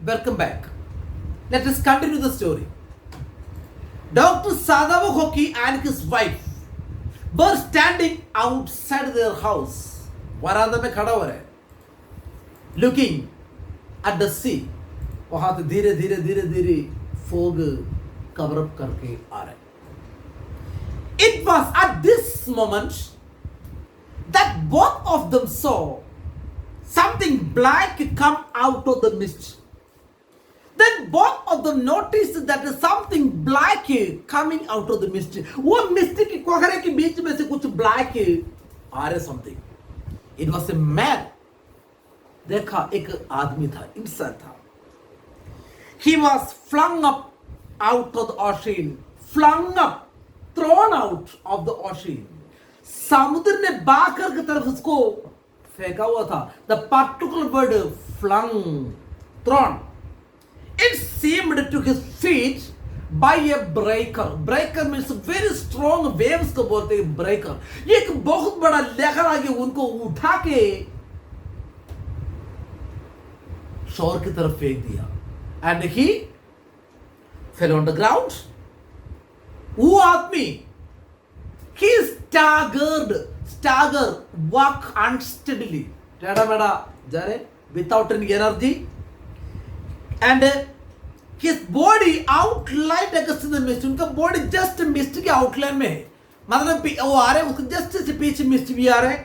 welcome back. Let us continue the story. Dr. Sadavo Hoki and his wife were standing outside their house. वरांदा में खड़ा हो रहे, looking at the sea. वहां से धीरे धीरे धीरे धीरे fog cover up करके आ रहे. It was at this moment that both of them saw something black come out of the mist. Then both of them noticed that something black coming out of the mist. वो mist की कोहरे के बीच में से कुछ black आ रहे something. It was a man. देखा एक आदमी था, इंसान था. He was flung up out of the ocean. Flung up, thrown out of the ocean. समुद्र ने बाकर की तरफ उसको फेंका हुआ था. The particular word flung, thrown. It seemed to his feet by a breaker. Breaker means very strong waves को बोलते हैं breaker. ये एक बहुत बड़ा लहर आके उनको उठा के शोर की तरफ फेंक दिया. And he fell on the ground. वो आदमी he staggered, walk unsteadily. टेढ़ा मेढ़ा जा रहे without any energy. And his body outlined against the mist. उनका body just mist के outline में है. मतलब वो आ रहे उसको just से पीछे mist भी आ रहे.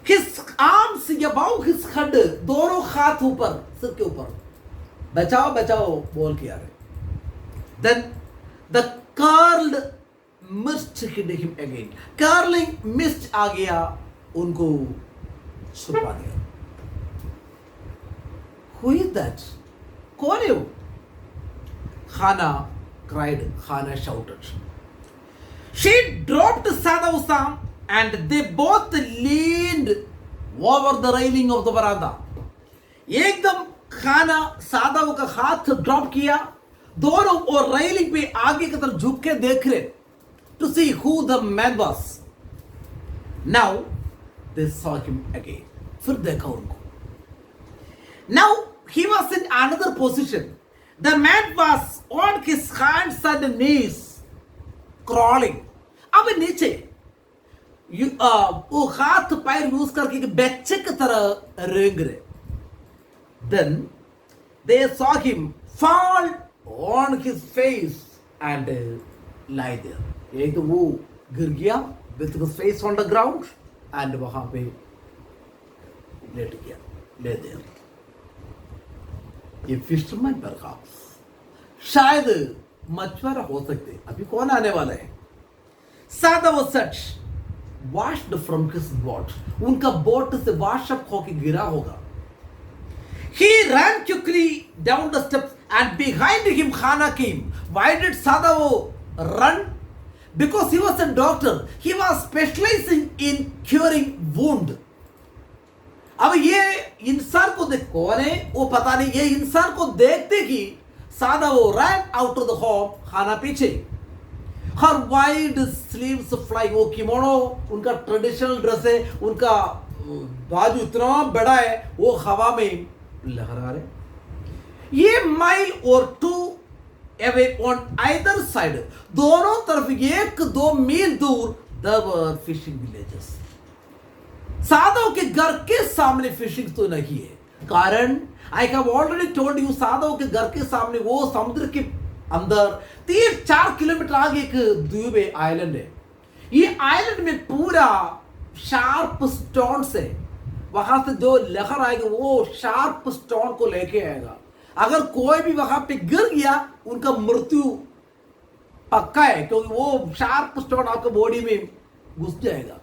His arms above his head, दोनों हाथ ऊपर सिर के ऊपर. बचाओ बचाओ बोल के आ रहे. Then the curled mist hit him again. Curling mist आ गया उनको छुपा दिया. Who is that? कौन है वो? Hana cried. Hana shouted. She dropped Sadhu Sam and they both leaned over the railing of the veranda. एकदम खाना सादाव का हाथ ड्रॉप किया. दोनों और रेलिंग पे आगे की तरफ झुक के देख रहे to see who the man was. Now they saw him again. फिर देखा उनको. Now he was in another position. The man was on his hands and knees, crawling. अब नीचे वो हाथ पैर यूज करके एक बच्चे की तरह रेंग रहे. Then they saw him fall on his face and lie there. एक तो वो गिर गया with his face on the ground and वहां पे लेट गया. ले there. ये फिशरमैन perhaps शायद मछुआरा हो सकते. अभी कौन आने वाला है? सादा वो सच washed from his boat. उनका बोट से wash up होके गिरा होगा. He ran quickly down the steps and behind him Khana came. Why did Sadavo run? Because he was a doctor. He was specializing in curing wound. अब ये इंसान को देख कौन है वो पता नहीं. ये इंसान को देखते ही Sadavo ran out of the home. खाना पीछे. Her wide sleeves flying. वो किमोनो उनका ट्रेडिशनल ड्रेस है. उनका बाजू इतना बड़ा है वो हवा में लहरा रहे. ये माइल और 2 away on either side. दोनों तरफ 1-2 मील दूर there were fishing villages. साधव के घर के सामने फिशिंग तो नहीं है. कारण I have already told you साधव के घर के सामने वो समुद्र के अंदर 3-4 किलोमीटर आगे एक द्वीप है, आइलैंड है. ये आइलैंड में पूरा शार्प स्टोन से वहां से जो लहर आएगा वो शार्प स्टोन को लेके आएगा. अगर कोई भी वहां पे गिर गया उनका मृत्यु पक्का है क्योंकि वो शार्प स्टोन आपके बॉडी में घुस जाएगा.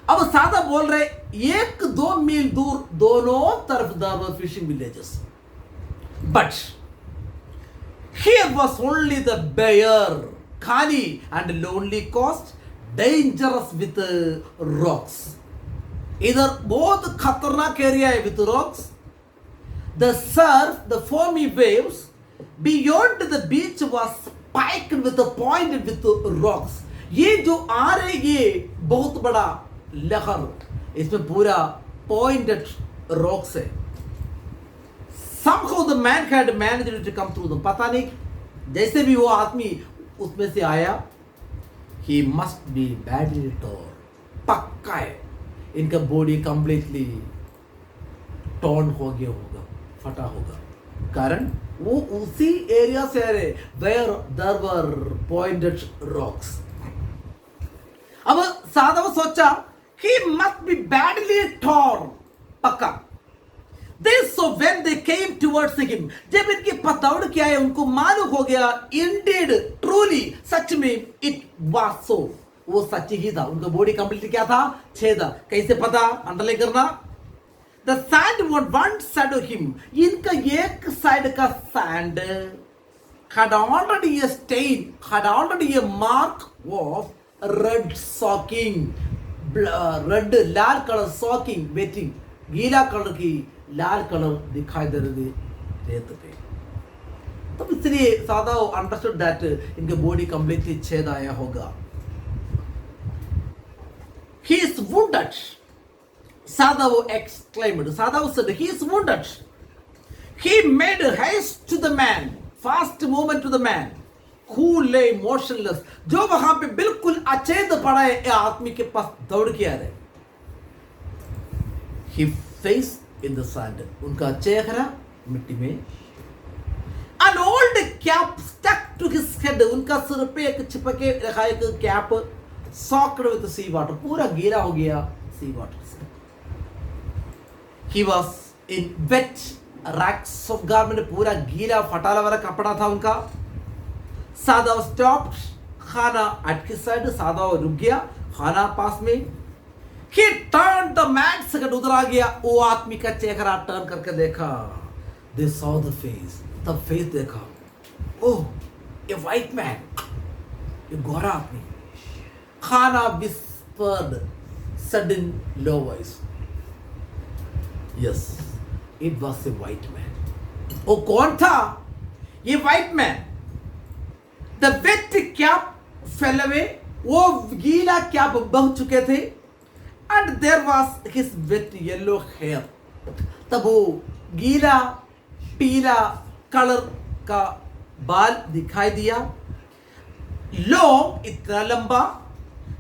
अब सादा बोल रहे 1-2 मील दूर दोनों तरफ दर fishing villages. But here was only the bare, खाली and lonely coast, dangerous with rocks. इधर बहुत खतरनाक एरिया है with rocks. The surf, the foamy waves beyond the beach was spiked with a pointed with rocks. ये जो आ रहे ये बहुत बड़ा लहर, इसमें पूरा पॉइंटेड रॉक्स है. somehow the man had managed to come through them. पता नहीं जैसे भी वो आदमी उसमें से आया, he must be badly torn. पक्का है इनका बॉडी कंप्लीटली टॉर्न हो गया होगा, फटा होगा. कारण वो उसी एरिया से आ रहे where there were pointed rocks. अब सादा वो सोचा he must be badly torn. पक्का. So when they came towards him, जब इनकी पतौड़ क्या है उनको मालूम हो गया, indeed truly सच में it was so, वो सच ही था. उनका बॉडी कंप्लीट क्या था, छेदा. कैसे पता, अंडरलाइन करना. The sand on one side of him, इनका एक साइड का sand had already a stain, had already a mark of red soaking, red Lal colour soaking wetting, गीला कलर की लाल कलर दिखाई दे रही रेत पे. तो इसलिए सादा अंडरस्टूड दैट इनके बॉडी कंप्लीटली छेद आया होगा. He is wounded. Sadhu exclaimed. Sadhu said, he is wounded. He made haste to the man, fast movement to the man who lay motionless. जो वहां पे बिल्कुल अचेत पड़ा है आदमी के पास दौड़ के आ रहे. He faced in the sand. उनका चेहरा मिट्टी में. An old cap stuck to his head. उनका सिर पे एक छिपके रखा एक cap soaked with sea water. पूरा गीला हो गया sea water से. He was in wet rags of garment. पूरा गीला फटाला वाला कपड़ा था उनका. सादा stopped. खाना at his side. सादा रुक गया खाना पास में. He turned the man second उधर आ गया. वो आदमी का चेहरा टर्न करके देखा. They saw the face. तब फेस देखा. Oh, a white man. ये गोरा आदमी. खाना whispered sudden low voice. Yes, it was a white man. वो कौन था? ये white man. The wet cap fell away. वो गीला कैप बह चुके थे. And there was his wet yellow hair. तब वो गीला पीला कलर का बाल दिखाई दिया. Long, इतना लंबा.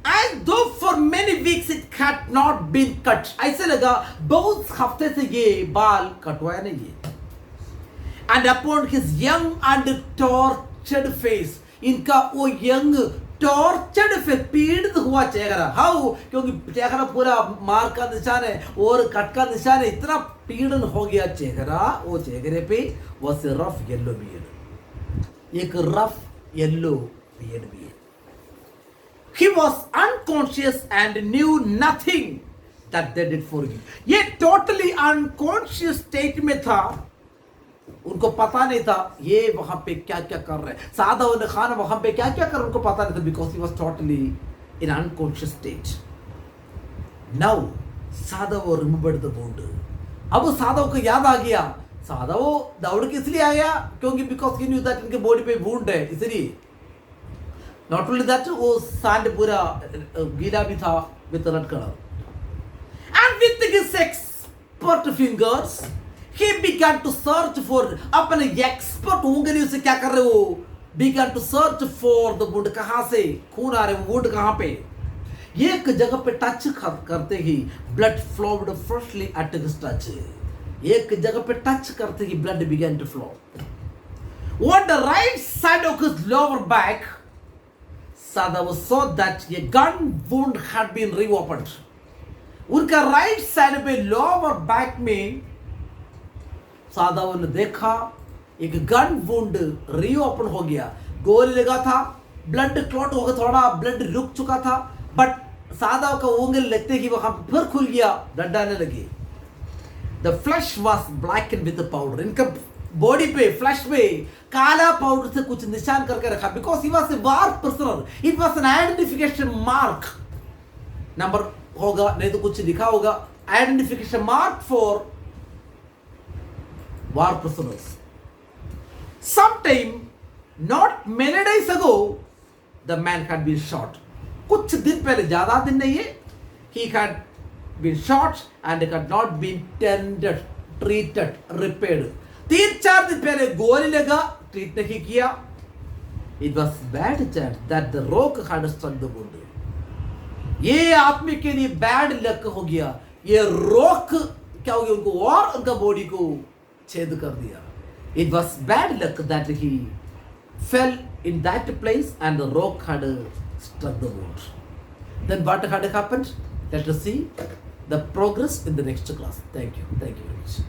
And though for many weeks it had not been cut. ऐसे लगा बहुत हफ्ते से ये बाल कटवाया नहीं है. And upon his young and tortured face, इनका वो young टॉर्चर्ड पे पीड़ित हुआ चेहरा. हाउ, क्योंकि चेहरा पूरा मार का निशान है और कट का निशान है. इतना पीड़न हो गया चेहरा. वो चेहरे पे वॉज रफ येलो बियर्ड. एक रफ येलो बियर्ड भी है. He was unconscious and knew nothing that they did for him. ये totally unconscious state में था. उनको पता नहीं था ये वहां पे क्या क्या कर रहे हैं. सादा और खान वहां पे क्या क्या कर उनको पता नहीं था. Because he was totally in unconscious state. Now सादा वो रिमेंबर्ड द वुंड. अब सादा को याद आ गया. सादा वो दौड़ के इसलिए आया क्योंकि बिकॉज ही न्यू दैट इनके बॉडी पे वुंड है. इसलिए नॉट ओनली दैट वो सैंड पूरा गीला भी था with red colour. And with his expert fingers he began to search for. अपने एक्सपर्ट उंगलियों से क्या कर रहे हो? began to search for the wound. कहाँ से खून आ रहे हैं? wound कहाँ पे? एक जगह पे टच करते ही blood flowed freshly at his touch. एक जगह पे टच करते ही blood began to flow. On the right side of his lower back, Sadhu saw that a gun wound had been reopened. उनका राइट साइड पे lower back में सादाव ने देखा एक गन वुंड रीओपन हो गया. गोली लगा था, ब्लड क्लॉट हो गया, थोड़ा ब्लड रुक चुका था. बट सादाव का उंगली लगते ही वहां फिर खुल गया, ब्लड आने लगी. The flash was blacken with powder. इनका बॉडी पे फ्लैश पे काला पाउडर से कुछ निशान करके रखा. Because he was a war prisoner. It was an identification mark. Number होगा नहीं तो कुछ लिखा होगा. Identification mark for war prisoners. Sometime, not many days ago, the man had been shot. कुछ दिन पहले, ज़्यादा दिन नहीं है, he had been shot and had not been tended, treated, repaired. तीन चार दिन पहले गोली लगा, ट्रीट नहीं किया. It was bad chance that the rock had struck the wound. ये आदमी के लिए बैड लक हो गया. ये रॉक क्या हो गया, उनको और उनका बॉडी को छेद कर दिया. It was bad luck that he fell in that place and the rock had struck the wound. Then what had happened? Let us see the progress in the next class. Thank you very much.